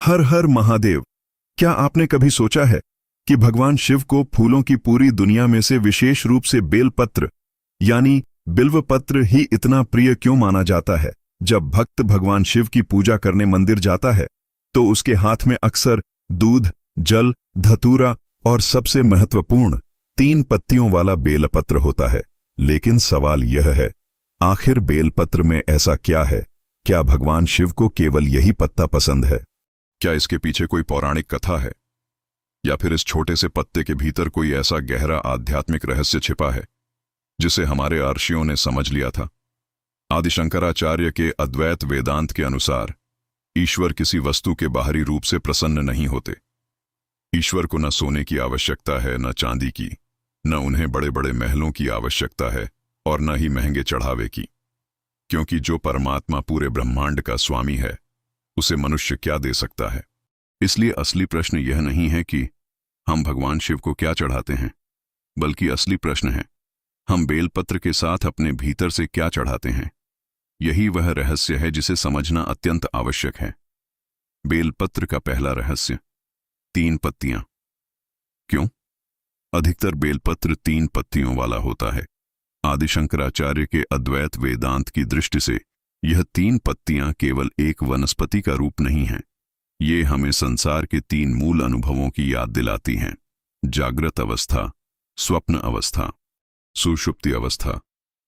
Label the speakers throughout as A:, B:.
A: हर हर महादेव। क्या आपने कभी सोचा है कि भगवान शिव को फूलों की पूरी दुनिया में से विशेष रूप से बेलपत्र यानी बिल्व पत्र ही इतना प्रिय क्यों माना जाता है? जब भक्त भगवान शिव की पूजा करने मंदिर जाता है तो उसके हाथ में अक्सर दूध, जल, धतूरा और सबसे महत्वपूर्ण 3 पत्तियों वाला बेलपत्र होता है। लेकिन सवाल यह है, आखिर बेलपत्र में ऐसा क्या है? क्या भगवान शिव को केवल यही पत्ता पसंद है? क्या इसके पीछे कोई पौराणिक कथा है, या फिर इस छोटे से पत्ते के भीतर कोई ऐसा गहरा आध्यात्मिक रहस्य छिपा है जिसे हमारे ऋषियों ने समझ लिया था? आदि शंकराचार्य के अद्वैत वेदांत के अनुसार ईश्वर किसी वस्तु के बाहरी रूप से प्रसन्न नहीं होते। ईश्वर को न सोने की आवश्यकता है, न चांदी की, न उन्हें बड़े बड़े महलों की आवश्यकता है और न ही महंगे चढ़ावे की, क्योंकि जो परमात्मा पूरे ब्रह्मांड का स्वामी है उसे मनुष्य क्या दे सकता है। इसलिए असली प्रश्न यह नहीं है कि हम भगवान शिव को क्या चढ़ाते हैं, बल्कि असली प्रश्न है हम बेलपत्र के साथ अपने भीतर से क्या चढ़ाते हैं। यही वह रहस्य है जिसे समझना अत्यंत आवश्यक है। बेलपत्र का पहला रहस्य, 3 पत्तियां। क्यों अधिकतर बेलपत्र 3 पत्तियों वाला होता है? आदि शंकराचार्य के अद्वैत वेदांत की दृष्टि से यह 3 पत्तियां केवल एक वनस्पति का रूप नहीं है। ये हमें संसार के 3 मूल अनुभवों की याद दिलाती हैं: जागृत अवस्था, स्वप्न अवस्था, सुषुप्ति अवस्था।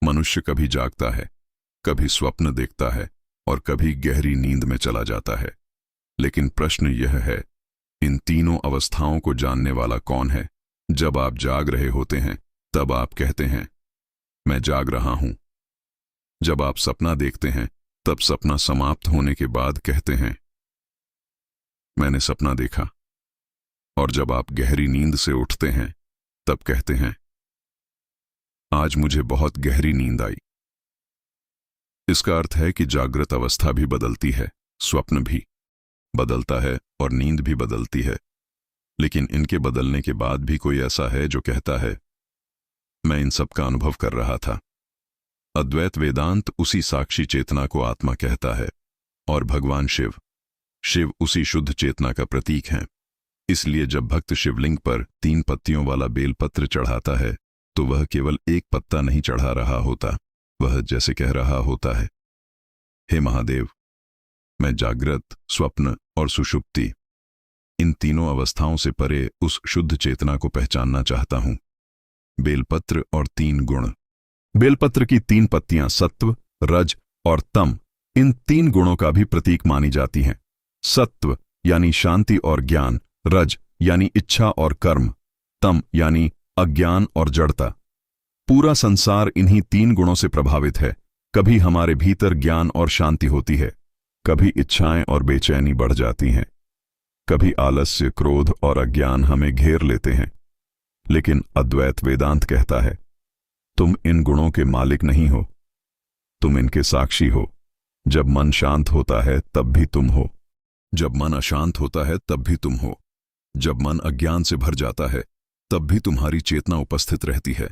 A: मनुष्य कभी जागता है, कभी स्वप्न देखता है और कभी गहरी नींद में चला जाता है। लेकिन प्रश्न यह है, इन तीनों अवस्थाओं को जानने वाला कौन है? जब आप जाग रहे होते हैं तब आप कहते हैं मैं जाग रहा हूं। जब आप सपना देखते हैं तब सपना समाप्त होने के बाद कहते हैं मैंने सपना देखा। और जब आप गहरी नींद से उठते हैं तब कहते हैं आज मुझे बहुत गहरी नींद आई। इसका अर्थ है कि जागृत अवस्था भी बदलती है, स्वप्न भी बदलता है और नींद भी बदलती है। लेकिन इनके बदलने के बाद भी कोई ऐसा है जो कहता है मैं इन सब का अनुभव कर रहा था। अद्वैत वेदांत उसी साक्षी चेतना को आत्मा कहता है और भगवान शिव उसी शुद्ध चेतना का प्रतीक हैं। इसलिए जब भक्त शिवलिंग पर 3 पत्तियों वाला बेलपत्र चढ़ाता है तो वह केवल एक पत्ता नहीं चढ़ा रहा होता, वह जैसे कह रहा होता है हे महादेव, मैं जागृत, स्वप्न और सुषुप्ति, इन तीनों अवस्थाओं से परे उस शुद्ध चेतना को पहचानना चाहता हूं। बेलपत्र और 3 गुण। बेलपत्र की 3 पत्तियां सत्व, रज और तम, इन 3 गुणों का भी प्रतीक मानी जाती हैं। सत्व यानी शांति और ज्ञान, रज यानी इच्छा और कर्म, तम यानी अज्ञान और जड़ता। पूरा संसार इन्हीं 3 गुणों से प्रभावित है। कभी हमारे भीतर ज्ञान और शांति होती है, कभी इच्छाएं और बेचैनी बढ़ जाती हैं, कभी आलस्य, क्रोध और अज्ञान हमें घेर लेते हैं। लेकिन अद्वैत वेदांत कहता है तुम इन गुणों के मालिक नहीं हो, तुम इनके साक्षी हो। जब मन शांत होता है तब भी तुम हो, जब मन अशांत होता है तब भी तुम हो, जब मन अज्ञान से भर जाता है तब भी तुम्हारी चेतना उपस्थित रहती है।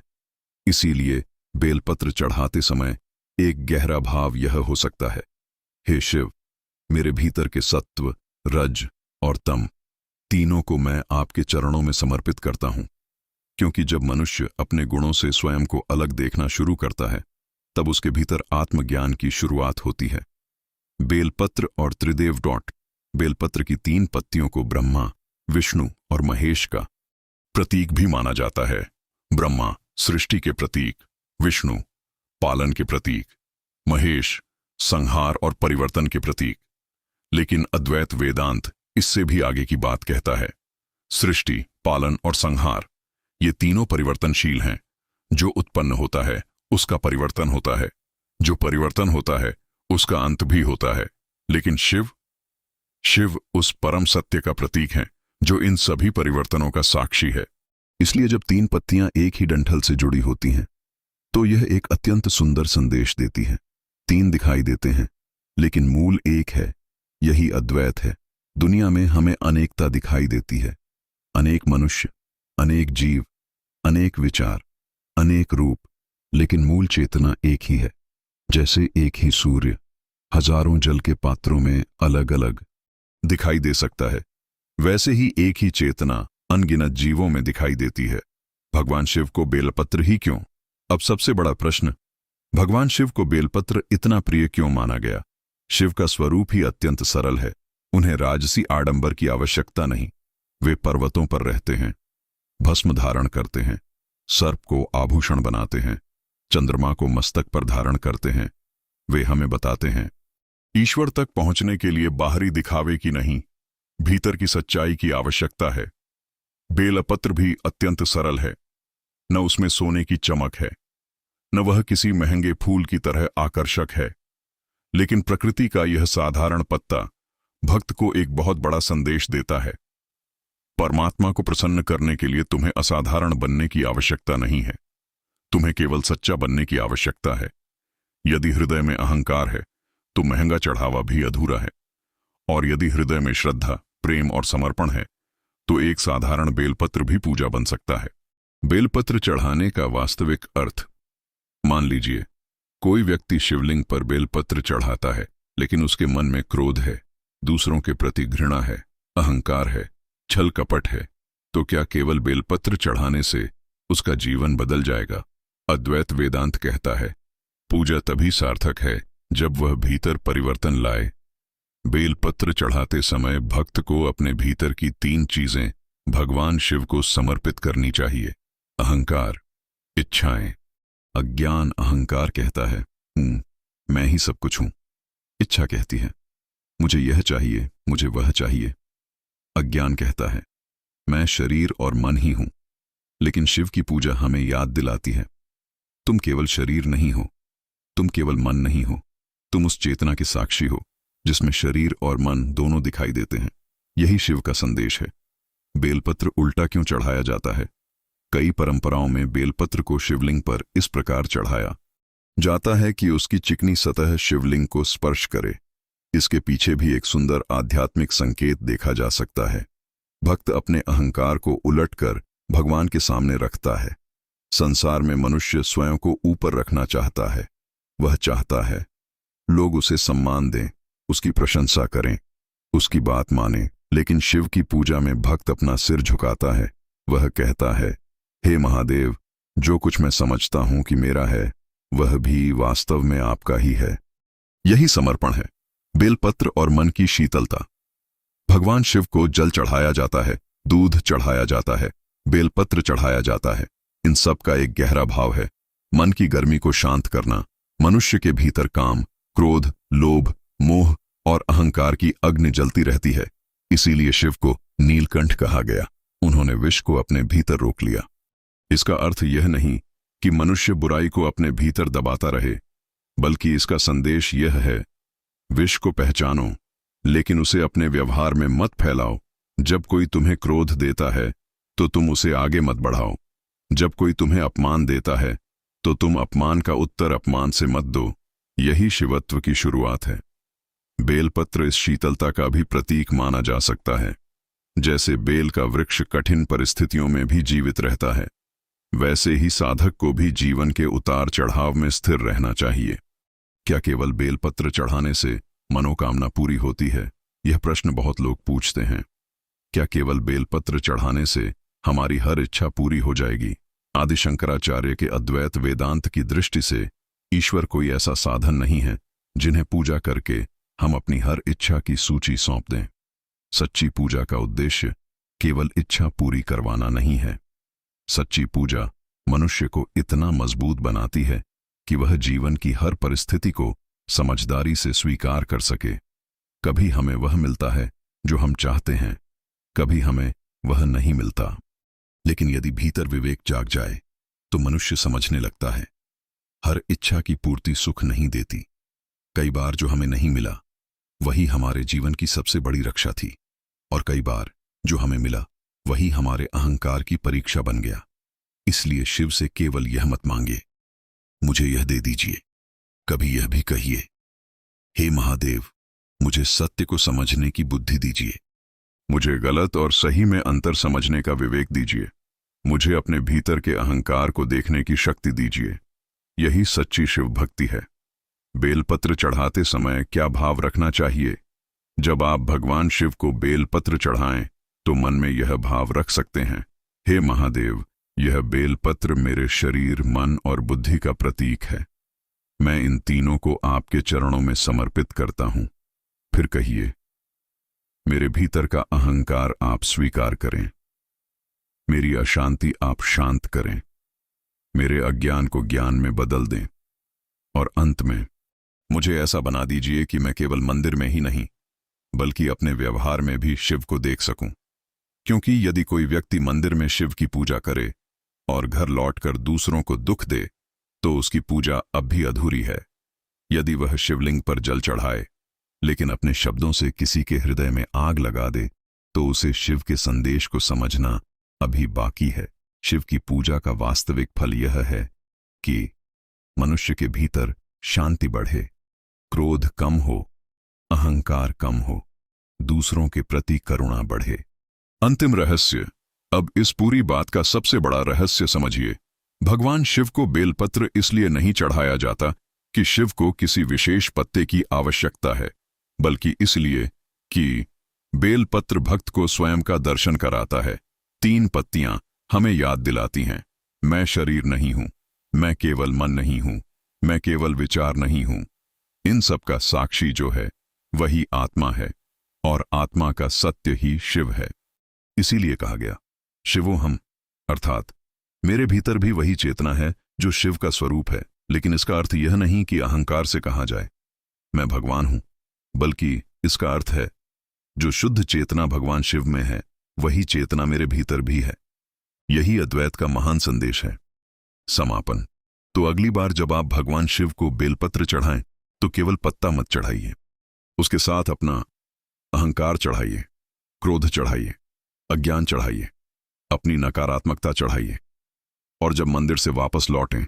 A: इसीलिए बेलपत्र चढ़ाते समय एक गहरा भाव यह हो सकता है, हे शिव, मेरे भीतर के सत्व, रज और तम तीनों को मैं आपके चरणों में समर्पित करता हूं। क्योंकि जब मनुष्य अपने गुणों से स्वयं को अलग देखना शुरू करता है तब उसके भीतर आत्मज्ञान की शुरुआत होती है। बेलपत्र और त्रिदेव बेलपत्र की 3 पत्तियों को ब्रह्मा, विष्णु और महेश का प्रतीक भी माना जाता है। ब्रह्मा सृष्टि के प्रतीक, विष्णु पालन के प्रतीक, महेश संहार और परिवर्तन के प्रतीक। लेकिन अद्वैत वेदांत इससे भी आगे की बात कहता है। सृष्टि, पालन और संहार ये तीनों परिवर्तनशील हैं। जो उत्पन्न होता है उसका परिवर्तन होता है, जो परिवर्तन होता है उसका अंत भी होता है। लेकिन शिव उस परम सत्य का प्रतीक हैं जो इन सभी परिवर्तनों का साक्षी है। इसलिए जब 3 पत्तियां एक ही डंठल से जुड़ी होती हैं तो यह एक अत्यंत सुंदर संदेश देती हैं। 3 दिखाई देते हैं लेकिन मूल एक है, यही अद्वैत है। दुनिया में हमें अनेकता दिखाई देती है, अनेक मनुष्य, अनेक जीव, अनेक विचार, अनेक रूप, लेकिन मूल चेतना एक ही है। जैसे एक ही सूर्य हजारों जल के पात्रों में अलग अलग दिखाई दे सकता है, वैसे ही एक ही चेतना अनगिनत जीवों में दिखाई देती है। भगवान शिव को बेलपत्र ही क्यों? अब सबसे बड़ा प्रश्न, भगवान शिव को बेलपत्र इतना प्रिय क्यों माना गया? शिव का स्वरूप ही अत्यंत सरल है। उन्हें राजसी आडंबर की आवश्यकता नहीं। वे पर्वतों पर रहते हैं, भस्म धारण करते हैं, सर्प को आभूषण बनाते हैं, चंद्रमा को मस्तक पर धारण करते हैं। वे हमें बताते हैं ईश्वर तक पहुंचने के लिए बाहरी दिखावे की नहीं, भीतर की सच्चाई की आवश्यकता है। बेलपत्र भी अत्यंत सरल है। न उसमें सोने की चमक है, न वह किसी महंगे फूल की तरह आकर्षक है, लेकिन प्रकृति का यह साधारण पत्ता भक्त को एक बहुत बड़ा संदेश देता है। परमात्मा को प्रसन्न करने के लिए तुम्हें असाधारण बनने की आवश्यकता नहीं है, तुम्हें केवल सच्चा बनने की आवश्यकता है। यदि हृदय में अहंकार है तो महंगा चढ़ावा भी अधूरा है, और यदि हृदय में श्रद्धा, प्रेम और समर्पण है तो एक साधारण बेलपत्र भी पूजा बन सकता है। बेलपत्र चढ़ाने का वास्तविक अर्थ, मान लीजिए कोई व्यक्ति शिवलिंग पर बेलपत्र चढ़ाता है, लेकिन उसके मन में क्रोध है, दूसरों के प्रति घृणा है, अहंकार है, छल कपट है, तो क्या केवल बेलपत्र चढ़ाने से उसका जीवन बदल जाएगा? अद्वैत वेदांत कहता है पूजा तभी सार्थक है जब वह भीतर परिवर्तन लाए। बेलपत्र चढ़ाते समय भक्त को अपने भीतर की 3 चीजें भगवान शिव को समर्पित करनी चाहिए। अहंकार, इच्छाएं। अज्ञान अहंकार कहता है मैं ही सब कुछ हूं। इच्छा कहती है मुझे यह चाहिए, मुझे वह चाहिए। अज्ञान कहता है मैं शरीर और मन ही हूं। लेकिन शिव की पूजा हमें याद दिलाती है तुम केवल शरीर नहीं हो, तुम केवल मन नहीं हो, तुम उस चेतना के साक्षी हो जिसमें शरीर और मन दोनों दिखाई देते हैं। यही शिव का संदेश है। बेलपत्र उल्टा क्यों चढ़ाया जाता है? कई परंपराओं में बेलपत्र को शिवलिंग पर इस प्रकार चढ़ाया जाता है कि उसकी चिकनी सतह शिवलिंग को स्पर्श करे। इसके पीछे भी एक सुंदर आध्यात्मिक संकेत देखा जा सकता है। भक्त अपने अहंकार को उलटकर भगवान के सामने रखता है। संसार में मनुष्य स्वयं को ऊपर रखना चाहता है। वह चाहता है लोग उसे सम्मान दें, उसकी प्रशंसा करें, उसकी बात माने। लेकिन शिव की पूजा में भक्त अपना सिर झुकाता है। वह कहता है हे महादेव, जो कुछ मैं समझता हूं कि मेरा है वह भी वास्तव में आपका ही है। यही समर्पण है। बेलपत्र और मन की शीतलता। भगवान शिव को जल चढ़ाया जाता है, दूध चढ़ाया जाता है, बेलपत्र चढ़ाया जाता है। इन सब का एक गहरा भाव है मन की गर्मी को शांत करना। मनुष्य के भीतर काम, क्रोध, लोभ, मोह और अहंकार की अग्नि जलती रहती है। इसीलिए शिव को नीलकंठ कहा गया। उन्होंने विष को अपने भीतर रोक लिया। इसका अर्थ यह नहीं कि मनुष्य बुराई को अपने भीतर दबाता रहे, बल्कि इसका संदेश यह है विष को पहचानो, लेकिन उसे अपने व्यवहार में मत फैलाओ। जब कोई तुम्हें क्रोध देता है तो तुम उसे आगे मत बढ़ाओ। जब कोई तुम्हें अपमान देता है तो तुम अपमान का उत्तर अपमान से मत दो। यही शिवत्व की शुरुआत है। बेलपत्र इस शीतलता का भी प्रतीक माना जा सकता है। जैसे बेल का वृक्ष कठिन परिस्थितियों में भी जीवित रहता है, वैसे ही साधक को भी जीवन के उतार चढ़ाव में स्थिर रहना चाहिए। क्या केवल बेलपत्र चढ़ाने से मनोकामना पूरी होती है? यह प्रश्न बहुत लोग पूछते हैं। क्या केवल बेलपत्र चढ़ाने से हमारी हर इच्छा पूरी हो जाएगी? आदि शंकराचार्य के अद्वैत वेदांत की दृष्टि से ईश्वर कोई ऐसा साधन नहीं है जिन्हें पूजा करके हम अपनी हर इच्छा की सूची सौंप दें। सच्ची पूजा का उद्देश्य केवल इच्छा पूरी करवाना नहीं है। सच्ची पूजा मनुष्य को इतना मजबूत बनाती है कि वह जीवन की हर परिस्थिति को समझदारी से स्वीकार कर सके। कभी हमें वह मिलता है जो हम चाहते हैं, कभी हमें वह नहीं मिलता। लेकिन यदि भीतर विवेक जाग जाए तो मनुष्य समझने लगता है हर इच्छा की पूर्ति सुख नहीं देती। कई बार जो हमें नहीं मिला वही हमारे जीवन की सबसे बड़ी रक्षा थी, और कई बार जो हमें मिला वही हमारे अहंकार की परीक्षा बन गया। इसलिए शिव से केवल यह मत मांगे मुझे यह दे दीजिए, कभी यह भी कहिए हे महादेव, मुझे सत्य को समझने की बुद्धि दीजिए, मुझे गलत और सही में अंतर समझने का विवेक दीजिए, मुझे अपने भीतर के अहंकार को देखने की शक्ति दीजिए। यही सच्ची शिव भक्ति है। बेलपत्र चढ़ाते समय क्या भाव रखना चाहिए? जब आप भगवान शिव को बेलपत्र चढ़ाएं तो मन में यह भाव रख सकते हैं, हे महादेव, यह बेलपत्र मेरे शरीर, मन और बुद्धि का प्रतीक है। मैं इन तीनों को आपके चरणों में समर्पित करता हूं। फिर कहिए, मेरे भीतर का अहंकार आप स्वीकार करें, मेरी अशांति आप शांत करें, मेरे अज्ञान को ज्ञान में बदल दें, और अंत में मुझे ऐसा बना दीजिए कि मैं केवल मंदिर में ही नहीं बल्कि अपने व्यवहार में भी शिव को देख सकूं। क्योंकि यदि कोई व्यक्ति मंदिर में शिव की पूजा करे और घर लौटकर दूसरों को दुख दे तो उसकी पूजा अब भी अधूरी है। यदि वह शिवलिंग पर जल चढ़ाए लेकिन अपने शब्दों से किसी के हृदय में आग लगा दे तो उसे शिव के संदेश को समझना अभी बाकी है। शिव की पूजा का वास्तविक फल यह है कि मनुष्य के भीतर शांति बढ़े, क्रोध कम हो, अहंकार कम हो, दूसरों के प्रति करुणा बढ़े। अंतिम रहस्य। अब इस पूरी बात का सबसे बड़ा रहस्य समझिए। भगवान शिव को बेलपत्र इसलिए नहीं चढ़ाया जाता कि शिव को किसी विशेष पत्ते की आवश्यकता है, बल्कि इसलिए कि बेलपत्र भक्त को स्वयं का दर्शन कराता है। 3 पत्तियां हमें याद दिलाती हैं, मैं शरीर नहीं हूं, मैं केवल मन नहीं हूं, मैं केवल विचार नहीं हूं। इन सब का साक्षी जो है वही आत्मा है और आत्मा का सत्य ही शिव है। इसीलिए कहा गया, शिवोहम, अर्थात मेरे भीतर भी वही चेतना है जो शिव का स्वरूप है। लेकिन इसका अर्थ यह नहीं कि अहंकार से कहा जाए मैं भगवान हूं, बल्कि इसका अर्थ है जो शुद्ध चेतना भगवान शिव में है वही चेतना मेरे भीतर भी है। यही अद्वैत का महान संदेश है। समापन। तो अगली बार जब आप भगवान शिव को बेलपत्र चढ़ाएं तो केवल पत्ता मत चढ़ाइए, उसके साथ अपना अहंकार चढ़ाइए, क्रोध चढ़ाइए, अज्ञान चढ़ाइए, अपनी नकारात्मकता चढ़ाइए, और जब मंदिर से वापस लौटें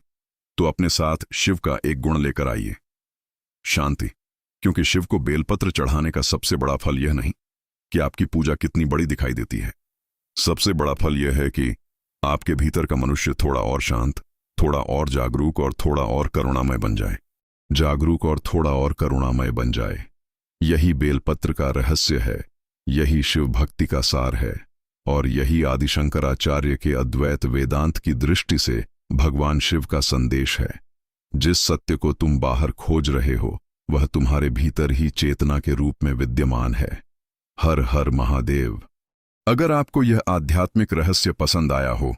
A: तो अपने साथ शिव का एक गुण लेकर आइए, शांति। क्योंकि शिव को बेलपत्र चढ़ाने का सबसे बड़ा फल यह नहीं कि आपकी पूजा कितनी बड़ी दिखाई देती है, सबसे बड़ा फल यह है कि आपके भीतर का मनुष्य थोड़ा और शांत, थोड़ा और जागरूक और थोड़ा और करुणामय बन जाए। जागरूक और थोड़ा और करुणामय बन जाए। यही बेलपत्र का रहस्य है, यही शिव भक्ति का सार है, और यही आदि शंकराचार्य के अद्वैत वेदांत की दृष्टि से भगवान शिव का संदेश है। जिस सत्य को तुम बाहर खोज रहे हो वह तुम्हारे भीतर ही चेतना के रूप में विद्यमान है। हर हर महादेव। अगर आपको यह आध्यात्मिक रहस्य पसंद आया हो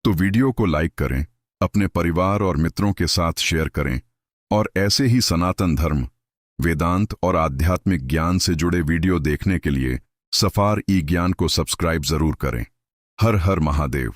A: तो वीडियो को लाइक करें, अपने परिवार और मित्रों के साथ शेयर करें, और ऐसे ही सनातन धर्म, वेदांत और आध्यात्मिक ज्ञान से जुड़े वीडियो देखने के लिए सफार ई ज्ञान को सब्सक्राइब जरूर करें। हर हर महादेव।